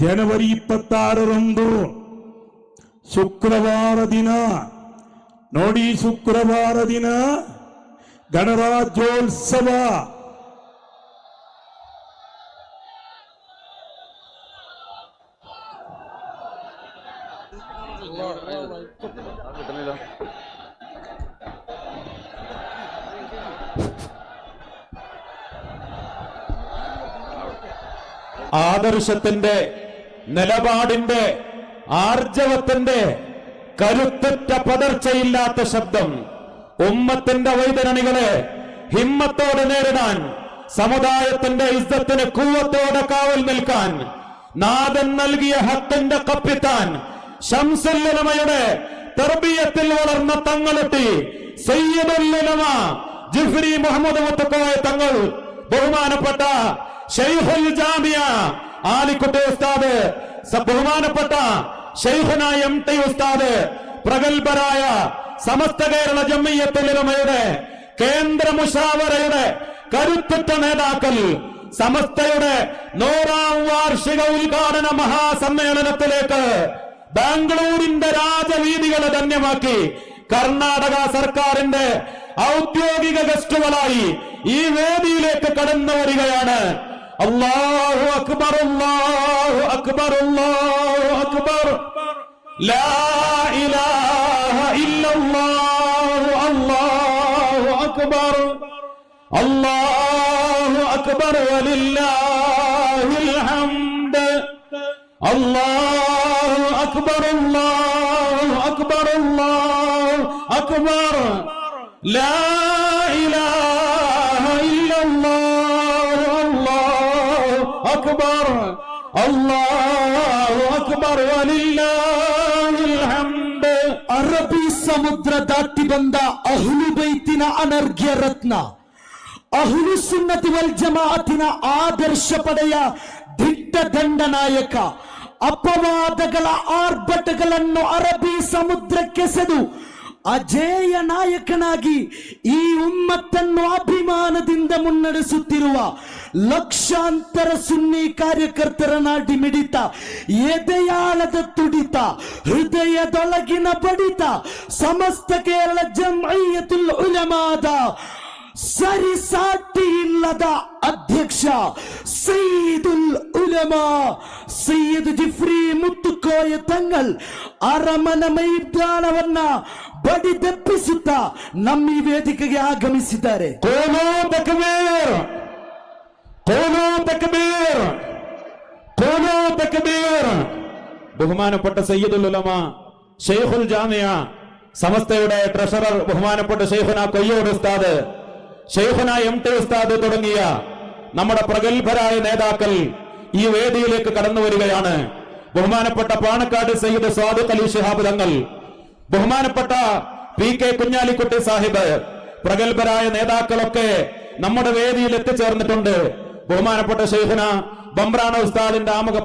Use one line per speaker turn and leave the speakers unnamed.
ಜನವರಿ 26ರಂದು ಶುಕ್ರವಾರ ದಿನ ನೋಡಿ, ಶುಕ್ರವಾರ ದಿನ ಗಣರಾಜ್ಯೋತ್ಸವ.
ആദർശത്തിന്റെ, നിലപാടിന്റെ, ആർജവത്തിന്റെ കരുത്തുറ്റ പതർച്ചയില്ലാത്ത ശബ്ദം ഉമ്മത്തിന്റെ വൈതരണികളെ ഹിമ്മത്തോടെ നേരിടാൻ, സമുദായത്തിന്റെ ഇസ്സത്തിന് കൂവത്തോടെ കാവൽ നിൽക്കാൻ നാഥൻ നൽകിയ ഹത്തിന്റെ കപ്പിത്താൻ ശംസുൽ ഉലമയുടെ തർബിയത്തിൽ വളർന്ന തങ്ങളുട്ടി സയ്യിദുൽ ഉലമ ജിഫ്രി മുഹമ്മദ് മുത്തക്കോയ തങ്ങൾ, ബഹുമാനപ്പെട്ട ശൈഖുൽ ജാമിയ ആലിക്കുട്ടി ഉസ്താദ്, ബഹുമാനപ്പെട്ട ശൈഖുന MT ഉസ്താദ്, പ്രഗൽഭരായ സമസ്ത കേരള ജംഇയ്യത്തുൽ ഉലമയുടെ കേന്ദ്ര മുശാവറയുടെ കരുത്തുറ്റ നേതാക്കൾ, സമസ്തയുടെ 100ാം വാർഷിക ഉദ്ഘാടന മഹാസമ്മേളനത്തിലേക്ക് ബാംഗ്ലൂരിന്റെ രാജവീതികളെ ധന്യമാക്കി കർണാടക സർക്കാരിന്റെ ഔദ്യോഗിക ഗസ്റ്റുകളായി ഈ വേദിയിലേക്ക് കടന്നു വരികയാണ്. അല്ലാഹു അക്ബർ, അല്ലാഹു അക്ബർ, അല്ലാഹു അക്ബർ, ലാ ഇലാഹ ഇല്ലല്ലാഹു, അല്ലാഹു അക്ബർ, അല്ലാഹു അക്ബർ വലില്ലാഹിൽ ഹംദ്, അല്ലാഹു അക്ബർ, അല്ലാഹു അക്ബർ, അല്ലാഹു അക്ബർ, ലാ ഇലാഹ ഇല്ലല്ലാഹു, അല്ലാഹു അക്ബർ, അല്ലാഹു അക്ബർ വലില്ലാഹിൽ ഹംദ്.
അറബി സമുദ്ര ದಾಟಿ ಬಂದ ಅಹ್ಲು ಬೈತಿನ ಅನರ್ಘ್ಯ ರತ್ನ, ಅಹ್ಲು ಸುನ್ನತಿ ವಲ್ ಜಮಾಅತಿನ ಆದರ್ಶ ಪಡೆಯ ದಿಟ್ಟ ದಂಡನಾಯಕ, ಅಪವಾದಗಳ ಆರ್ಭಟಗಳನ್ನು ಅರಬ್ಬಿ ಸಮುದ್ರಕ್ಕೆಸೆದು ಅಜೇಯ ನಾಯಕನಾಗಿ ಈ ಉಮ್ಮತ್ತನ್ನು ಅಭಿಮಾನದಿಂದ ಮುನ್ನಡೆಸುತ್ತಿರುವ ಲಕ್ಷಾಂತರ ಸುನ್ನಿ ಕಾರ್ಯಕರ್ತರ ನಾಡಿ ಮಿಡಿತ, ಎದೆಯಾಳದ ತುಡಿತ, ಹೃದಯದೊಳಗಿನ ಬಡಿತ, ಸಮಸ್ತ ಕೇರಳ ಜಂಇಯ್ಯತುಲ್ ಉಲಮಾದ ಸರಿಸಾಟಿ ಇಲ್ಲದ ಅಧ್ಯಕ್ಷ ಸಯ್ಯಿದುಲ್ ಉಲಮಾ ಸಯ್ಯದ್ ಜಿಫ್ರಿ ಮುತ್ತುಕೋಯ ತಂಗಳ್ ಅರಮನೆ ಮೈದಾನವನ್ನ ಬಡಿದೆಪ್ಪಿಸುತ್ತಾ ನಮ್ಮ ಈ ವೇದಿಕೆಗೆ ಆಗಮಿಸಿದ್ದಾರೆ.
ಕೋಲೋ ತಕ್ಬೀರ್, ಕೋಲೋ ತಕ್ಬೀರ್, ಕೋಲೋ ತಕ್ಬೀರ್. ബഹുമാനപ്പെട്ട സയ്യിദുൽ ഉലമ ശൈഖുൽ ജാമിയ സമസ്തയുടെ ട്രഷറർ ബഹുമാനപ്പെട്ട ശൈഖുന കൊയ്യോട് ഉസ്താദ്, ശൈഖുന MT ഉസ്താദ് തുടങ്ങിയ നമ്മുടെ പ്രഗൽഭരായ നേതാക്കൾ ഈ വേദിയിലേക്ക് കടന്നു വരികയാണ്. ബഹുമാനപ്പെട്ട പാണക്കാട് സയ്യിദ് സ്വാദിഖ് അലി ശിഹാബ് തങ്ങൾ, ബഹുമാനപ്പെട്ട PK കുഞ്ഞാലിക്കുട്ടി സാഹിബ്, പ്രഗൽഭരായ നേതാക്കളൊക്കെ നമ്മുടെ വേദിയിൽ എത്തിച്ചേർന്നിട്ടുണ്ട്. ബഹുമാനപ്പെട്ട ശൈഖുന ബംബ്രാണ ഉസ്താദിന്റെ ആമുഖ